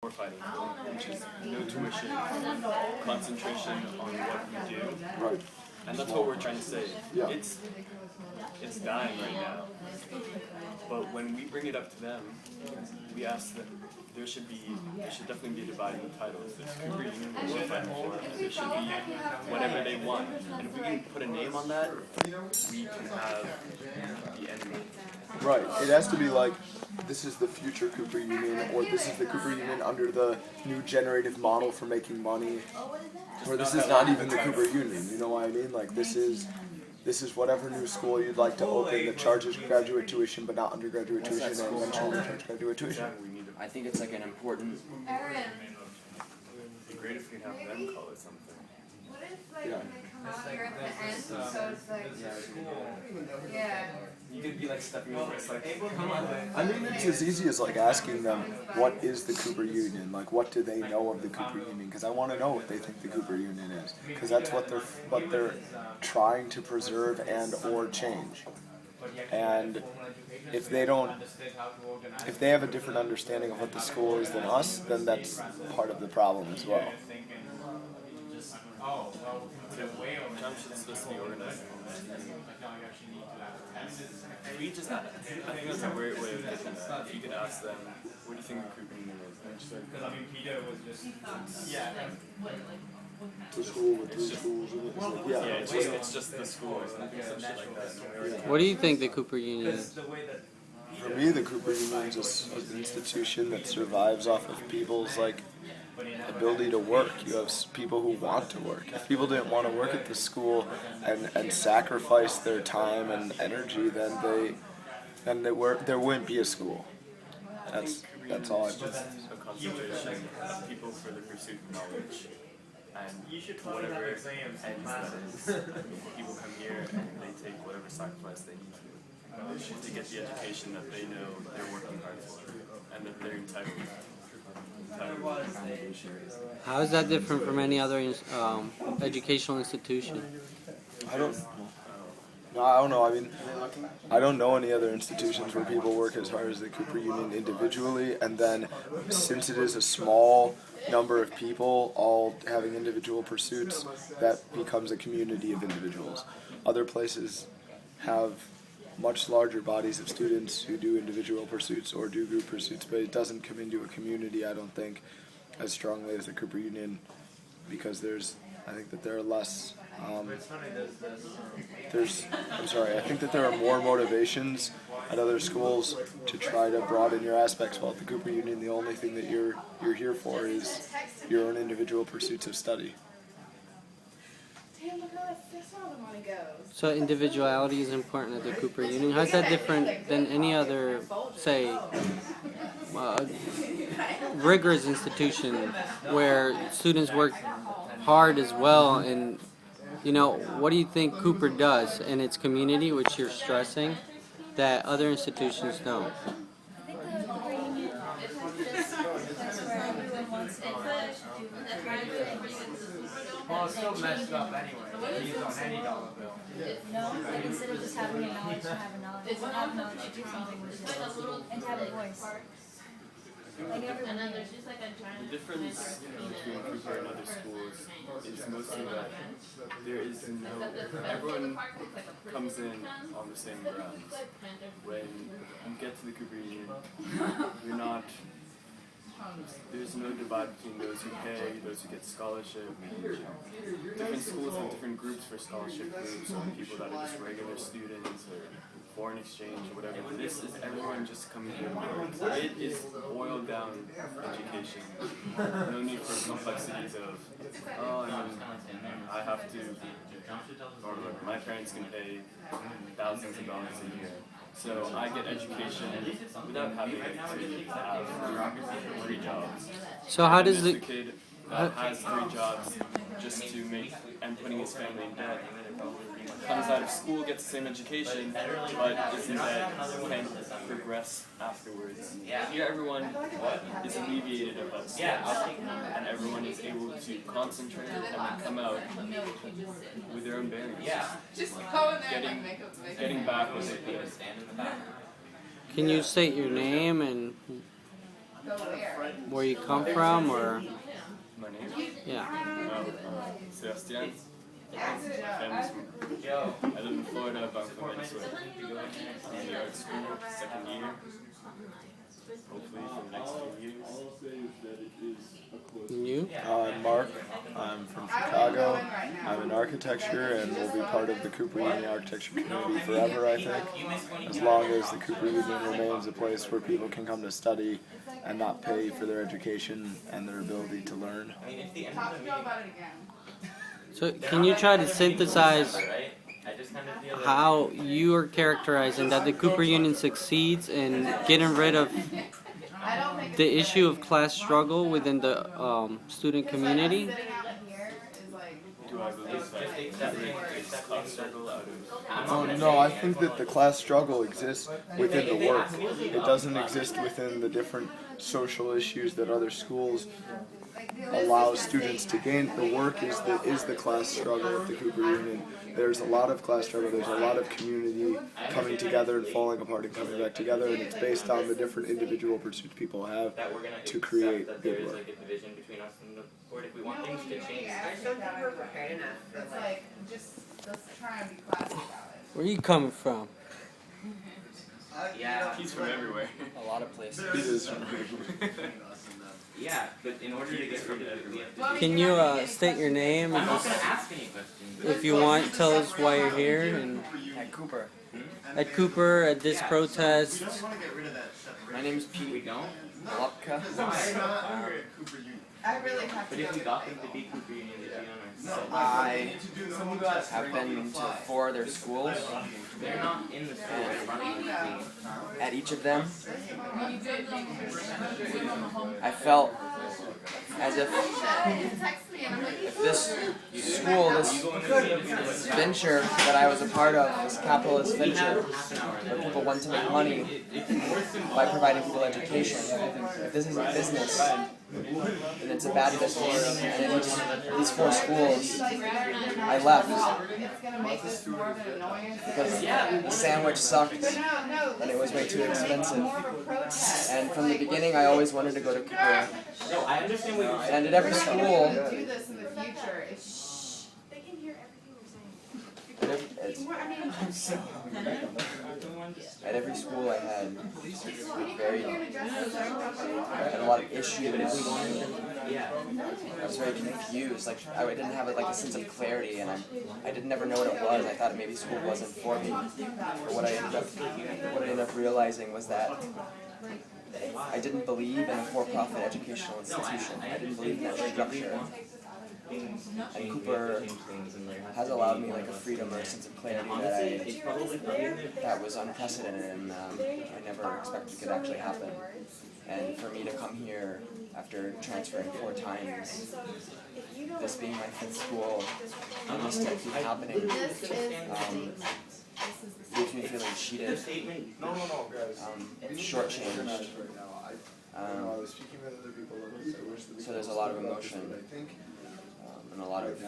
we're fighting for, which is no tuition, concentration on what we do. Right. And that's what we're trying to say. Yeah. It's dying right now. But when we bring it up to them, we ask that there should definitely be a divide in the titles. There's Cooper Union, what we're fighting for, and there should be whatever they want. And if we can put a name on that, we can have the end. Right. It has to be like, this is the future Cooper Union, or this is the Cooper Union under the new generative model for making money, or this is not even the Cooper Union. You know what I mean? Like, this is whatever new school you'd like to open that charges graduate tuition but not undergraduate tuition, and eventually charge graduate tuition. I think it's like an important. It'd be great if we could have them call it something. What if, like, when they come out, you're at the end, so it's like, yeah. You could be like stepping over. It's like, come on. I mean, it's as easy as like asking them, what is the Cooper Union? Like, what do they know of the Cooper Union? Because I want to know what they think the Cooper Union is, because that's what they're trying to preserve and or change. And if they have a different understanding of what the school is than us, then that's part of the problem as well. Jump should supposed to be organized. We just, I think that's a weird way of thinking that. If you could ask them, what do you think the Cooper Union is? Because I mean, Peter was just, yeah. It's a school with three schools in it. It's just the school. It's nothing some shit like that. What do you think the Cooper Union is? For me, the Cooper Union is just an institution that survives off of people's like ability to work. You have people who want to work. If people didn't want to work at the school and sacrifice their time and energy, then there wouldn't be a school. That's all I think. A concentration of people for the pursuit of knowledge. And whatever ends that is, people come here and they take whatever sacrifice they need to get the education that they know they're working hard for and that they're entitled to. How is that different from any other educational institution? I don't know. I mean, I don't know any other institutions where people work as hard as the Cooper Union individually, and then since it is a small number of people all having individual pursuits, that becomes a community of individuals. Other places have much larger bodies of students who do individual pursuits or do group pursuits, but it doesn't come into a community, I don't think, as strongly as the Cooper Union, because I think that there are less, I think that there are more motivations at other schools to try to broaden your aspects, while at the Cooper Union, the only thing that you're here for is your own individual pursuits of study. Damn, look how that's how the money goes. So individuality is important at the Cooper Union. How's that different than any other, say, rigorous institution where students work hard as well? And, you know, what do you think Cooper does in its community, which you're stressing, that other institutions don't? I think the Cooper Union is just place where everyone wants input. Well, it's still messed up anyway. He's on any dollar bill. No, like instead of just having a knowledge to have a knowledge, to have knowledge to do something with it, and to have a voice. Like everyone. The difference between Cooper and other schools is mostly that there is everyone comes in on the same grounds. When you get to the Cooper Union, there's no divide between those who pay, those who get scholarship. Different schools have different groups for scholarship groups, or people that are just regular students, or foreign exchange, or whatever. This is everyone just coming here. It is boiled down education. No need for complexities of, I have to, or my parents can pay thousands of dollars a year. So I get education without having to have 3 jobs. So how does the kid that has 3 jobs just to make and putting his family in debt comes out of school, gets the same education, but is in debt, can't progress afterwards. Here everyone is alleviated of that stress, and everyone is able to concentrate and then come out with their own bearings. Getting back what they did. Can you state your name and where you come from, or My name? yeah? Sebastian. Family's from, I live in Florida, but I'm from Venezuela. I'm in the art school, second year. Hopefully for the next few years. And you? I'm Mark. I'm from Chicago. I'm in architecture and will be part of the Cooper Union architecture community forever, I think. As long as the Cooper Union remains a place where people can come to study and not pay for their education and their ability to learn. So can you try to synthesize how you are characterizing that the Cooper Union succeeds in getting rid of the issue of class struggle within the student community? Do I believe that there's class struggle out of Oh, no, I think that the class struggle exists within the work. It doesn't exist within the different social issues that other schools allow students to gain. The work is the class struggle at the Cooper Union. There's a lot of class struggle, there's a lot of community coming together and falling apart and coming back together, and it's based on the different individual pursuits people have to create good work. If we want things to change. I don't think we're prepared enough. It's like, just, let's try and be classy about it. Where are you coming from? Yeah, He's from everywhere. a lot of places. It is from everywhere. Yeah, but in order to get rid of it, we have to. Can you state your name and I'm not just, gonna ask any questions. if you want, tell us why you're here and At Cooper. at Cooper at this protest? My name is Pete. We don't. Lupka. I really have to But if go we to got the them to be Cooper Union, they'd be on our side. I have been to 4 of their schools. They're not in the school. They're running the team. At each of them, I felt as if this school, this venture that I was a part of, this capitalist venture, where people want to make money by providing people education, if this is a business, and it's a bad business, and in these 4 schools, I left because the sandwich sucked and it was way too expensive. And from the beginning, I always wanted to go to Cooper. No, I understand what you're saying. And at every school, do this in the future. They can hear everything you're saying. at every school I had a lot of issues. Yeah. I was very confused. Like I didn't have like a sense of clarity, and I didn't never know what it was. I thought maybe school wasn't for me. But what I ended up realizing was that I didn't believe in a for-profit educational institution. I didn't believe in that structure. And Cooper has allowed me like a freedom or a sense of clarity that was unprecedented, and I never expected could actually happen. And for me to come here after transferring 4 times, this being my 5th school, and this to keep happening, leaves me feeling cheated, shortchanged. So there's a lot of emotion, and a lot of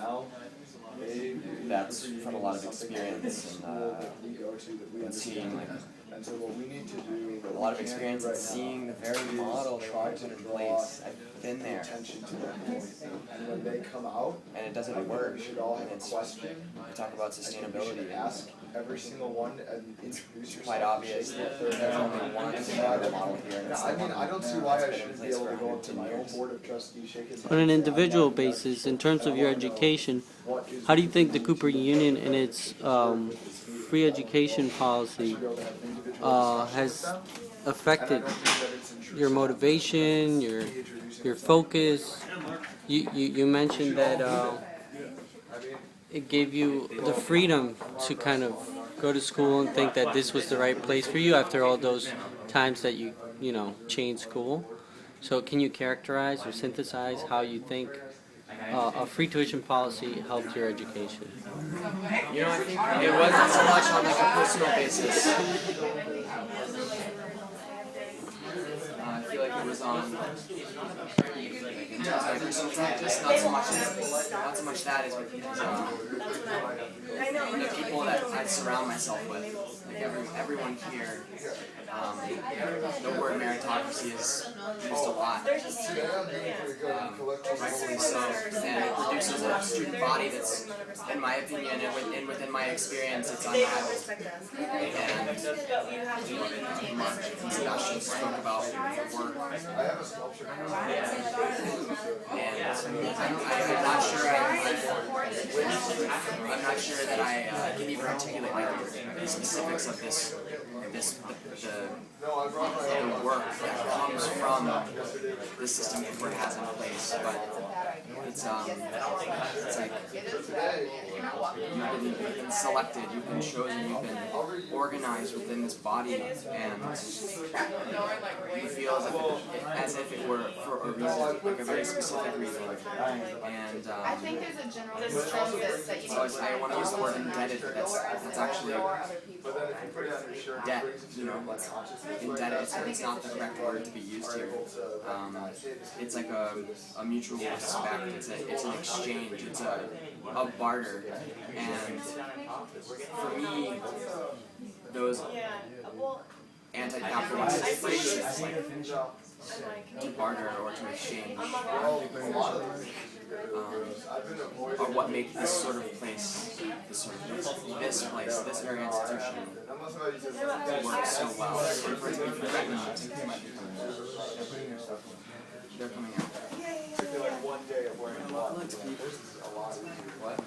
that's from a lot of experience and seeing like a lot of experience and seeing the very model they want to put in place. I've been there, and it doesn't work. And it's we talk about sustainability. Ask every single one and introduce yourself. Quite obvious that there's only one model here. And it's I mean, I don't see why I been in shouldn't be place able for to go up to 110 my own years. board of trustees, shake his hand. On an and say, individual "I like this basis, person, in terms of I your wanna know education, what is how do you think the Cooper Union and its free education policy has affected your motivation, your focus? You mentioned that it gave you the freedom to kind of go to school and think that this was the right place for you after all those times that you changed school. So can you characterize or synthesize how you think a free tuition policy helped your education? You know, I think it wasn't so much on like a personal basis. I feel like it was on as my personal practice, not so much that is because the people that I surround myself with, like everyone here, the word meritocracy is used a lot, rightfully so, and it produces a student body that's, in my opinion and within my experience, it's unrivaled. And Sebastian spoke about work, and I'm not sure that I can even articulate like the specifics of the work that comes from the system Cooper has in place, but it's like you've been selected, you've been chosen, you've been organized within this body, and you feel as if it were for a reason, like a very specific reason. And I think there's a general consensus that you so I want to use the word indebted, but that's actually debt, you know, indebted, it's not the correct word to be used here. It's like a mutual respect, it's an exchange, it's a barter, and for me, those anti-capitalist phrases like to barter or to exchange are what make this sort of place, this very institution work so well. And for it to be threatened, they're coming out. What?